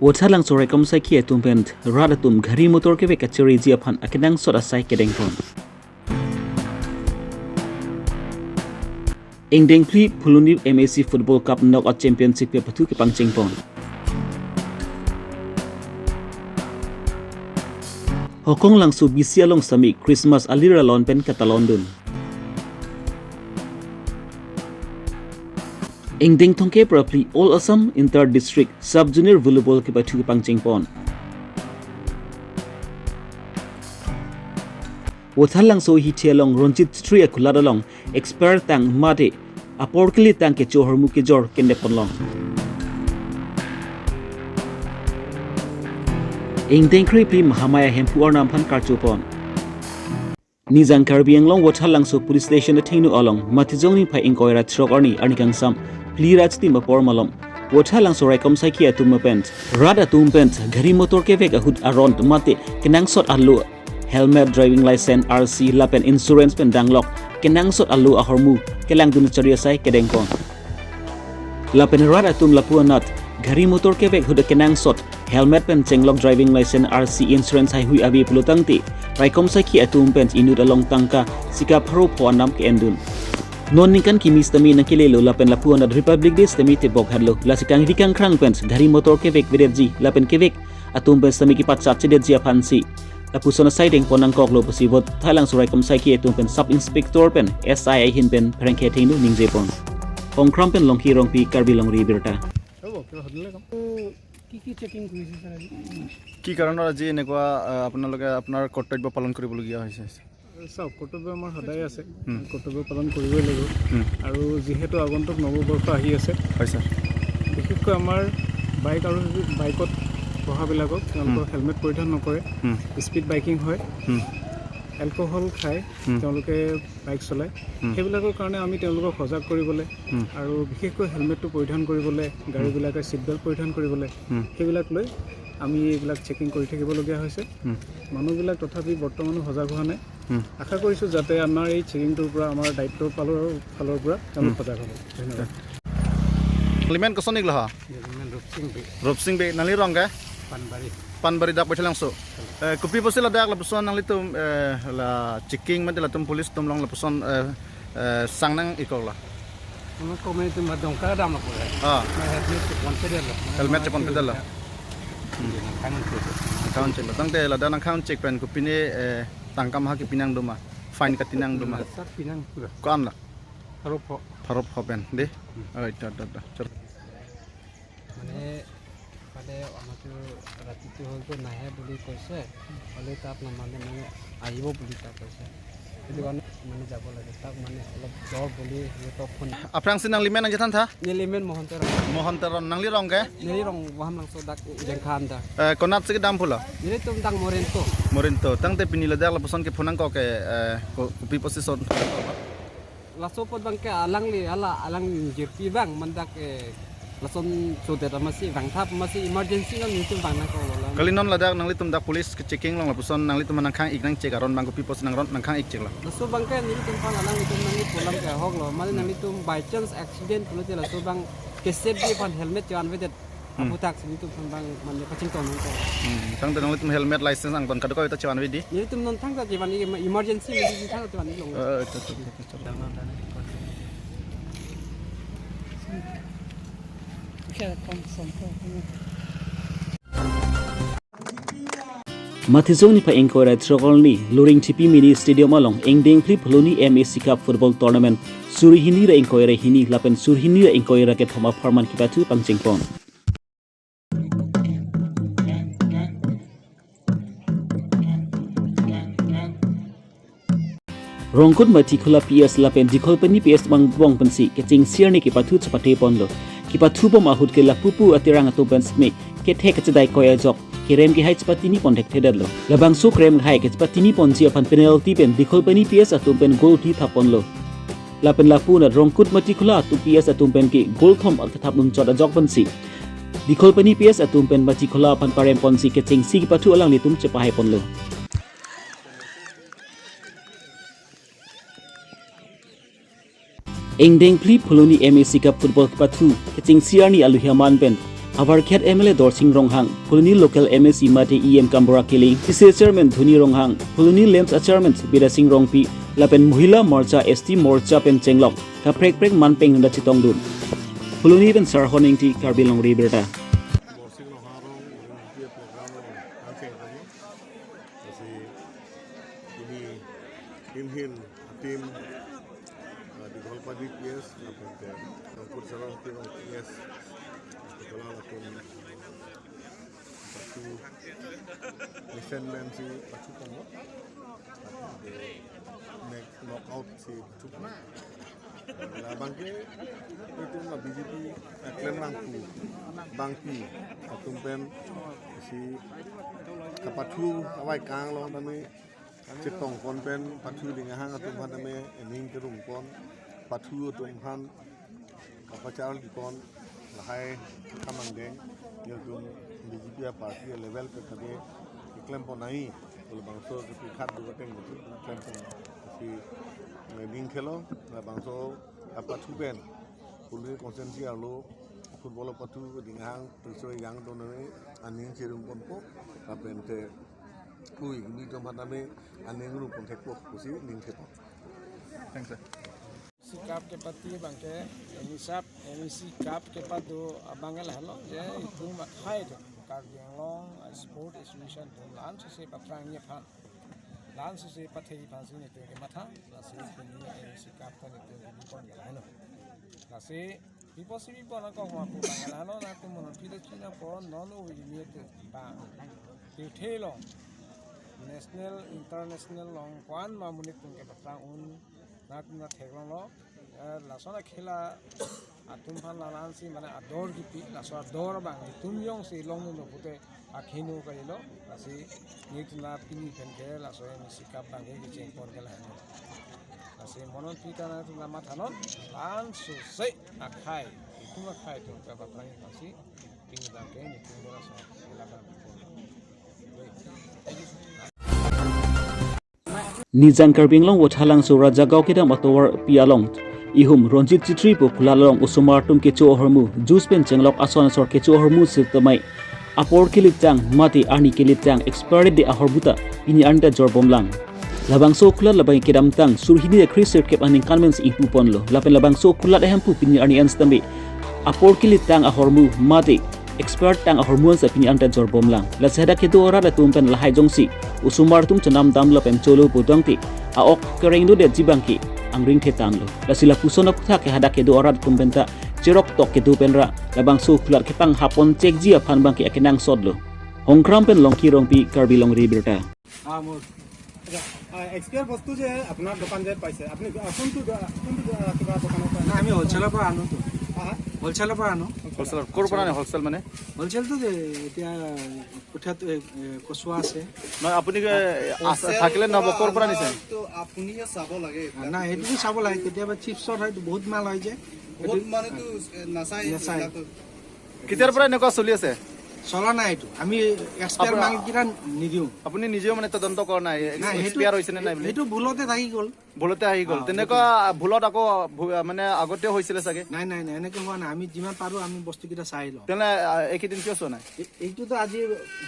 Wothalang so rekom sai ki atum pent rada tum ghari motor ke vek acheri ji aphan akinang sot asai kedeng pon. Ingdeng pli phuluni MAC Football Cup Knockout Championship pe pathu ke pangcheng pon. Hokong lang su bisia long sami Christmas alira lon pen katalon dun. Ingdeng thongke propli All Assam Inter District Sub Junior Volleyball ke pathu ke pangcheng pon. Wothalang so hi thialong Ronjit Tree akuladalong expert tang mate aporkli tang ke johor mu ke jor kende ponlong. Ingdeng kri pli mahamaya hempu ornam phan karchupon. Nizang Karbi Longri Wothalang so police station the thinu along matijong ni phai inkoira throkorni arnikang sam pli rajti mapor malom. Wothalang so rekom sai ki atum pent rada tum pent ghari motor ke vek ahud aront mate kenang sot alu helmet driving license RC lapen insurance pen danglok kenang sot alu ahormu kelang dun charia sai kedeng kon lapen rada tum lapuanat ghari motor ke vek hud kenang sot helmet pen chenglok driving license RC insurance hai hui abi pulutangti raikom sai ki atum pen inut along tangka sika pharo phoanam ke endun non nikan kimis tami na kilelo lapen lapuanat Republic Day tami te bok hadlo lasikang dikang krang pen ghari motor ke vek vedeji lapen ke vek atum pen tami ki patchat chedeji aphansi Lapusona siding ponang koklo pasibot thalang surai kom sai ki etum pen sub inspector pen SI hin pen pranke thinu ningje pon Hongkram pen longki rongpi Karbi Longri Abirta কি checking কৰিছে sir আজি কি কাৰণত আজি এনেকুৱা আপোনালোকে আপোনাৰ কৰ্তব্য পালন কৰিবলগীয়া হৈছে সব কৰ্তব্য আমাৰ সদায় আছে কৰ্তব্য পালন কৰিবই লাগিব আৰু যেহেতু আগন্তুক নৱবৰ্ষ আহি আছে হয় স্যাৰ বিশেষকৈ আমাৰ বাইক আৰু বাইকত বহাবিলাকক তেওঁলোকৰ হেলমেট পৰিধান নকৰে স্পীড বাইকিং হয় এলকহল খায় তেওঁলোকে বাইক চলায় সেইবিলাকৰ কাৰণে আমি তেওঁলোকক সজাগ কৰিবলৈ আৰু বিশেষকৈ হেলমেটটো পৰিধান কৰিবলৈ গাড়ীবিলাকে সিট বেল্ট পৰিধান কৰিবলৈ সেইবিলাক লৈ আমি এইবিলাক চেকিং কৰি থাকিবলগীয়া হৈছে মানুহবিলাক তথাপি বৰ্তমানো সজাগ হোৱা নাই আশা কৰিছোঁ যাতে আমাৰ এই চেকিংটোৰ পৰা আমাৰ দায়িত্বৰ ফালৰ পৰা তেওঁলোক সজাগ হ'ব ধন্যবাদ লিমেন কছন নিগলা ৰূপসিং বে নালি ৰংগে Panbari dak baca langsung. Kopi posil ada lapusan nang litum la checking mati latum polis tum long lapusan sang nang ikol lah. Ono komen itu madong ka dam la pore. Helmet cepon pedal lah. Helmet cepon pedal lah. Account check. Tang te la dan account check pen kopi ni tangkam ha ki pinang doma. Fine ka tinang doma. Sar pinang pura. Ko am lah. Harap pen deh. Dah. মানে pada আমাকে ৰাতিটো হয়তো নাহে বুলি কৈছে হ'লে তাত মানে আহিব বুলি তাক কৈছে সেইটো কাৰণে মানে যাব লাগে তাক মানে অলপ জ্বৰ বুলি সিহঁতক phone Aprang sinang limen aja than tha? নিলিমেন মহন্তৰ Mohonteron nang li rong ke? নিলি ৰং বহাম লাংso dak jengkhan da Konat sik dam pula. নিলি তুম dang morento Morinto tang te pinila dak lapusan ke phonang ko ke kopi posison. laso pod bang ke alang jirpi bang mandak lason sudah masih bang thap masih emergency kan itu bang nak kalau Kali non ladak nang litum dak polis ke checking long lapusan nang litum nang khang ik nang check aron bang kopi pos nang ron nang khang ik check lah. laso bang ke nilu tum pang alang itu nang pulang ke hok lo mal nang itu by chance accident pulo te laso bang ke safety pan helmet jalan vedet apu tak itu bang man pacing ton ko Tang te nang litum helmet license ang ton kadko ita chawan widi. nilu tum non thang ta jalan emergency ni thang ta jalan long Matizong ni pa inkoira trogolni luring tipi mini stadium along Ingdeng pli phuluni MAC Cup Football Tournament surhini ra inkoira hini lapen surhini ra inkoira ke thoma farman ki patu pangching pon Rongkut mati khula PS lapen dikhol pani PS bang bong pansi ke ching siar ni ki patu chapate pon lo ki patu bom ahut ke lapupu atirang atu pen sme ke thek chadai koya jok kirem ki hai chpati ni pon thek thedal lo labang su krem hai ke chpati ni pon ji apan penalty pen dikhol pani PS atu pen goal thi thapon lo lapen lapu na rongkut mati khula atu PS atu pen ki goal thom at thap nung chot jok pansi dikhol pani PS atu pen mati khula apan parem pon si ke ching si ki patu alang litum chepa hai pon lo Ingdeng pli phuluni MAC Cup Football Pathu keching siarni aluhiaman pen Abar Khet MLA Dorsing Ronghang, Puluni Local MSC Mate EM Kambora Killing, TC Chairman Dhuni Ronghang, Puluni Lems Chairman Bida Singh Rongpi, Lapen Muhila Morcha ST Morcha Pen Chenglok, Kaprek Prek Manpeng Hunda Chitong Dun. Puluni Ben Sarhoning Ti Karbi Longri Abirta. Tim di Golpadi yes, napunte angkut sarang tim yes, sekolah lakum satu defense si pacu tanggo, make knockout si pacu na, bangke itu na BJP klaim rangku, bangki, atumpen si kapatu awai kang lo nami. Cetong konpen patu dengan hang atau mana me ening kerung kon patu atau han apa cara di kon lahai kamang deng yang tu BJP parti level ke kade iklan pon naik kalau bangso itu khat dua teng itu iklan pon si ening kelo bangso apa tu pen pulih konsensi alo football patu dengan hang terus yang tu naik aning kerung kon po apa ente Kui ini tempat kami aneh grup kontak kusi ning kepo. Thanks sir. Sikap ke pati bangke emisi kap ke padu abangel halo je itu makai tu Karbi Long Sport Association tu lan se patrangnya pan lan se pathai pansi ni tu ke matha lasi ini emisi kap tu ni tu pon ya halo lasi Piposi pon ko ma ko bangel halo na tu mon pide china pon nono ini tu bang Thelo National International Long Kwan Mamunit Tungke Patrang Natuna Teglong Lasona Kila Atumpan Lalansi Mana Ador Gipi Laso Ador Bang Tumyong Si Long no Pute Akino Kailo Lasi Nituna Pini Penke Laso Sikap Bangi Giceng Pon Kelano Lasi Monon Pita Natuna Matanon Lan Susei Akai Itu Akai Tungke Patrang Lasi Pini Bangi Nituna Laso Kelaban Nizang Karbi Long Wathalang Sura Jagao Kidam Atowar Pialong Ihum Ronjit Chitri Po Kulalong Usumar Tum Kecho Hormu Jus Pen Chenglok Ason Sor Kecho Hormu Siltamai Apor Kilitang Mati Arni Kilitang Expired de Ahorbuta Ini Anda Jorbomlang Labang So Kula Labang Kidam Tang Surhini de Chriser Kep Aning Convents Ipu Ponlo Lapen Labang So Kula Hempu Pini Arni Anstambi Apor Kilitang Ahormu Mati Expert tang hormon sa pini anta jor bomlang la seda ke do ora da tumpen la hai jongsi usumar tum chanam dam la pen cholo bodangti a ok kereng do de jibangki angring the tanglo la sila pusona putha ke hada ke do ora tumpen ta jerok tok ke do penra la bang so khular ke pang hapon chek ji afan bangki akenang sodlo hongkram pen longki rongpi Karbi Longri Abirta মোর এক্সপিয়ার বস্তু যে আপনার দোকান যে পাইছে আপনি কোনটো কিবা দোকানত না আমি হোলসেলৰ পৰা আনো তো হোলসেলৰ পৰা আনো হোলসেলৰ কোৰ পৰা নে হোলসেল মানে হোলসেল তো যে এতিয়া কোঠাত কচুৱা আছে না আপুনি থাকিলে নব কোৰ পৰা নিছে তো আপুনি চাব লাগে না সেইটো চাব লাগে কেতিয়াবা চিপছৰ হয় বহুত মাল হয় যে বহুত মানে তো নাচাই কিতাৰ পৰা এনেকুৱা চলি আছে চলা নাই এইটো আমি এক্সপায়াৰ মাল কিটা নিদিও আপুনি নিজেও মানে তদন্ত কৰা নাই এক্সপায়াৰ হৈছে নে নাই বুলি এইটো ভুলতে থাকি গ'ল ভুলতে আহি গ'ল তেনেকুৱা ভুলত আকৌ মানে আগতে হৈছিল চাগে নাই নাই নাই এনেকে হোৱা নাই আমি যিমান পাৰো আমি বস্তু কিটা চাই লওঁ তেনে একেদিন কিয় চোৱা নাই এইটোতো আজি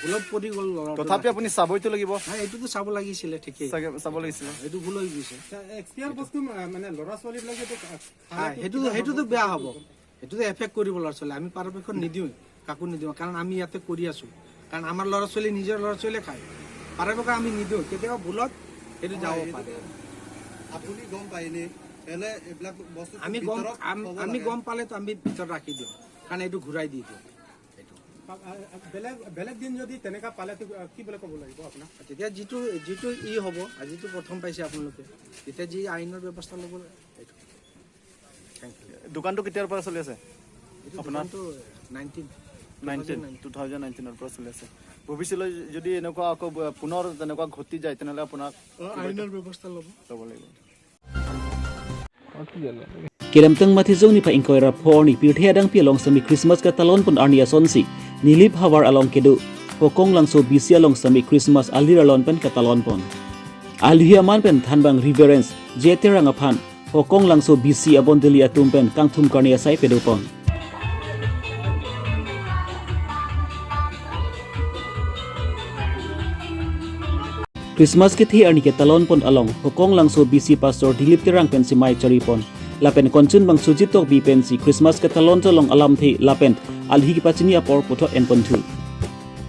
ভুলত পৰি গ'ল তথাপি আপুনি চাবইতো লাগিব এইটোতো চাব লাগিছিলে ঠিকেই চাব লাগিছিল এইটো ভুল হৈ গৈছে এক্সপিয়াৰ বস্তু মানে ল'ৰা ছোৱালী বিলাকে সেইটোতো বেয়া হ'ব এইটোতো এফেক্ট কৰিব ল'ৰা ছোৱালী আমি পৰাপক্ষত নিদিওঁ কাকো নিদিওঁ কাৰণ আমি ইয়াতে কৰি আছো কাৰণ আমাৰ ল'ৰা ছোৱালী নিজৰ ল'ৰা ছোৱালীয়ে খায় পৰাপক্ষত আমি নিদিওঁ কেতিয়াবা ভুলত এইটো যাব পাৰে আপুনি গম পাইনে এলে এইবিলাক বস্তু আমি গম পালেতো আমি ভিতৰত ৰাখি দিওঁ কাৰণ এইটো ঘূৰাই দি দিওঁ বেলেগ দিন যদি তেনেকা পালে কি বলে ক'ব লাগিব আপোনাক তেতিয়া যিটো ই হ'ব আজিতো প্ৰথম পাইছে আপোনালোকে তেতিয়া যি আইনৰ ব্যৱস্থা ল'ব এইটো দোকানটো কেতিয়াৰ পৰা চলি আছে আপোনাৰতো 2019 পৰা চলি আছে ভৱিষ্যলৈ যদি এনেকুৱা আকৌ পুনৰ তেনেকুৱা ঘটি যায় তেনেহ'লে আপোনাক আইনৰ ব্যৱস্থা ল'ব লাগিব Kiramtang matizong ni pa inkoira phorni pirthe adang pi along sami Christmas ka talon pun arnia sonsi nilip hawar along kedu pokong langso bisi along sami Christmas alir alon pen ka talon pon alhiaman pen thanbang reverence jeterang aphan pokong langso bisi abondeli atum pen kangthum karnia sai pedu pon Christmas ke thi arni ke talon pon along hokong langso BC pastor Dilip Tirang pen si mai chari pon lapen konchun bang sujitok bi pen si Christmas ke talon tolong alam the lapen alhi ki pachini apor poto en pon thu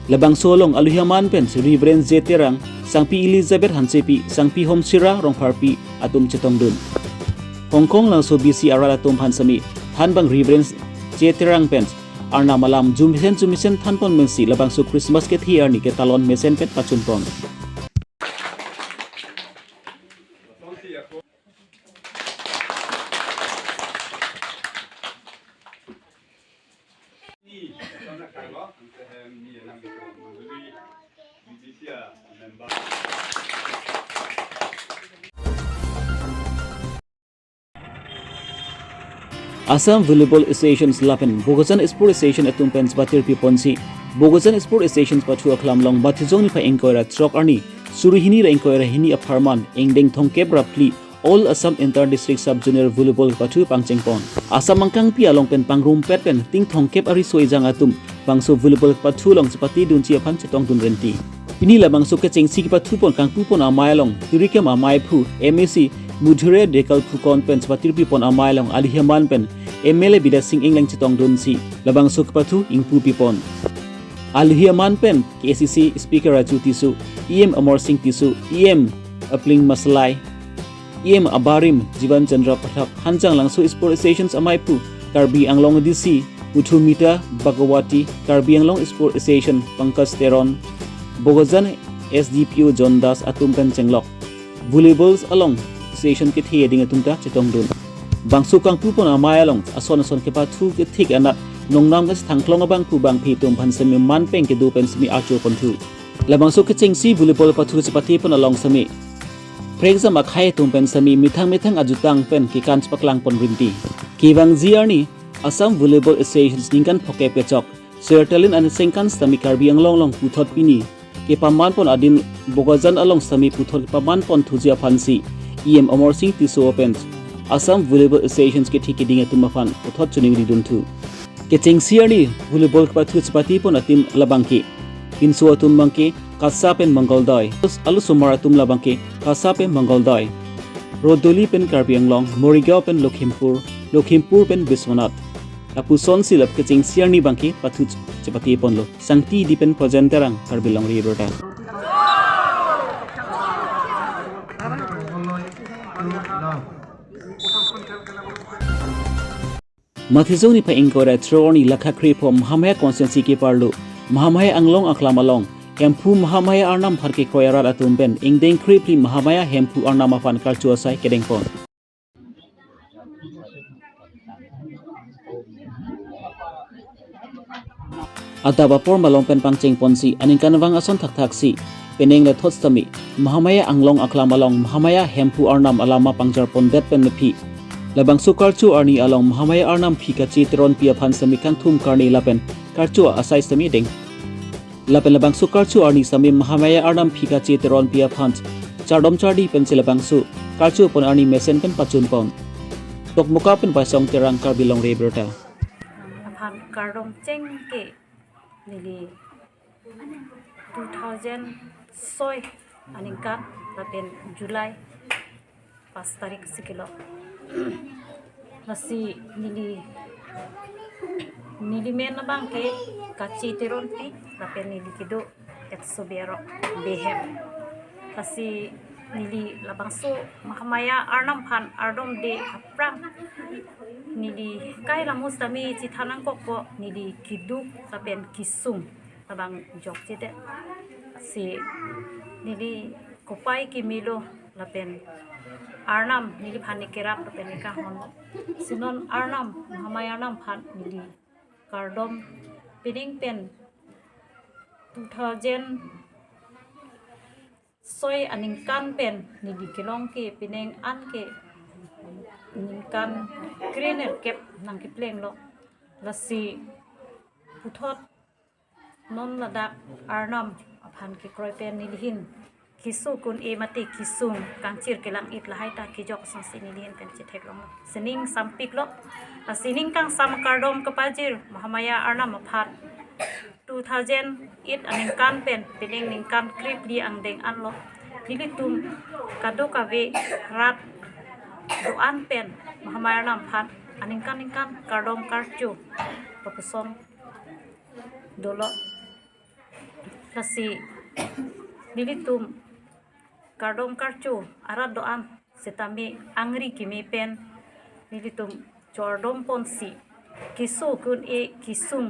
labang solong aluhiaman pen si Reverend J Tirang sangpi Elizabeth Hansepi sangpi Hom Sira rong parpi atum chetong dun Hong Kong langso BC arala tum hansami han bang Reverend J Tirang pen arna malam jumisen than pon mensi labang su Christmas ke thi arni ke talon mesen pen pachun pon Assam Volleyball Association's Lapen Bogozan Sport Association atum pens batir pi ponsi Bogozan Sport Association's patu aklam long batizong ni pa engkoira trok arni suruhini ra engkoira hini a farman engdeng thongkep rapli All Assam Inter District Sub Junior Volleyball patu pangchengpon Assam mangkang pi along pen pangrum pet pen ting thongkep ari soijang atum bangso volleyball patu long sepati dunchi aphan chetong dun renti ini la bangso ke chengsi ki patu pon kang pu pon amai long turikem amai phu MAC Mudhure dekal pukon pen sepatir pipon amai long alihaman pen MLA Bida Sing Inglang Chitong Dunsi labang suk patu ingpu pipon alihaman pen KCC Speaker Raju Tisu EM Amor Singh Tisu EM Apling Maslai EM Abarim Jivan Chandra Pathak Hanjang Langso Sport Associations amai pu Karbi Anglong DC Uthumita Bagawati Karbi Anglong Sport Association Pankaj Teron Bogozan SDPO John Das atum pen chenglok volleyballs along Association ke thi eding atumta chetong dun bangsu kang pu pon amai along ason ke pa thu ke thik anat nongnam ke thangklong abang pu bang phi tum phansemi man peng ke du pen semi acho pon thu labangsu ke chengsi volleyball pa thu chepati pon along sami prexam akhai tum pen sami mithang ajutang pen ki kan paklang pon rinti kiwang jiarni Assam Volleyball Association ningkan phoke pechok sertalin an sengkan sami Karbi Anglong long puthot pini ke paman pon adin Bogozan along sami puthot paman pon thujia phansi EM Amor Singh Tisu Opens Assam Volleyball Associations ke thiki dinga tumafan uthot chuning ri duntu ke chengsiani volleyball ka thu chpati pon atim labangki pinsu atum bangke kasapen mangoldoi alu sumara tum labangke kasapen mangoldoi rodoli pen Karbi Anglong Morigao pen Lokhimpur pen Biswanath apuson silap ke chengsiani bangke pathu chpati pon lo sangti dipen presenterang Karbi Longri Abirta Mathizoni pa ingkora troni lakha kripo Mahamaya consensi ke parlo Mahamaya anglong aklam along hempu Mahamaya arnam pharke koyara atum ben ingdeng kripli Mahamaya hempu arnam afan karchu asai kedengpon Ataba por malong pen pangcheng ponsi aningkan wang ason thak si peneng la thotstami Mahamaya anglong aklam along Mahamaya hempu arnam alama pangjar pon bet pen mepi labang sukarchu arni along Mahamaya arnam phika chi teron pia phan sami kang thum karni lapen karchu asai sami deng lapen labang sukarchu arni sami Mahamaya arnam phika chi teron pia phan chardom chardi pen labang su karchu pon arni mesen pen pachun pon tok muka pen pasong terang Karbi Longri Abirta phan kardom cheng ke nili 2000 soy aningka lapen July 5 tarik sikilo nasi nili men bang ke kachi teron pi lapen nili kido etsobero behem nasi nili labang so Mahamaya arnam phan ardom de aprang nili kai lamus tami chithanang kokpo nili kidu lapen kisum labang jok chite si nili kopai ki milo lapen Arnam nili phani kerap lapen ka hon sinon Arnam Mahamaya arnam phan nili kardom pining pen 2000 soy aningkan pen nili kilong ke pineng an ke ningkan greener kep nang ki pleng lo lasi puthot non ladak Arnam phan ki kroi pen nili hin kisu kun e mati kisung kangchir kelang it lahai ta kijok sang sinilin pen chithek long sining sampik lo sining kang sam kardom kapajir Mahamaya arnam phat 2008 aning kan pen pining ning kan krip di ang deng an lo nilitum kado kawe rat doan pen mahamaya nampan aningkan kardom karcu papusong dolo lasi nilitum kardom karcu arat doan setami angri kimi pen nilitum chordom ponsi kisu kun e kisum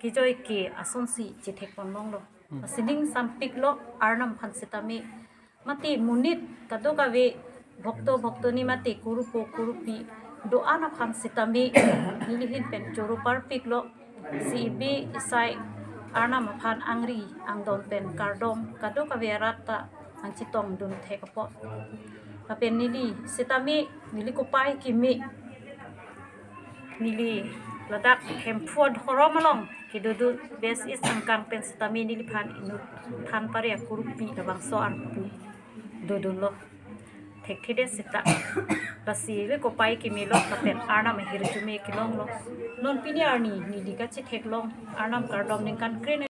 kijoy ki asonsi chithek ponmong lo sining sampik lo arnam phan setami mati munit kado kawe ভক্ত ni mati kurupo kurupi doa na phan setami nilihin pen choru parpik lo sibi isai arna maphan angri angdon pen kardom kado kawe rata ang chitong dun thekapo apen nili setami nili kupai kimi nili ladak hemfuad horomalong kidudu bes is angkang pen setami nili phan inut than paria kurupi labang so arpu dudun lo thek thide sita lasi le ko pai kimi lo tapen arna ma hirjume kilong lo non pini arni nili ka chi thek long arnam kardom ning kan kren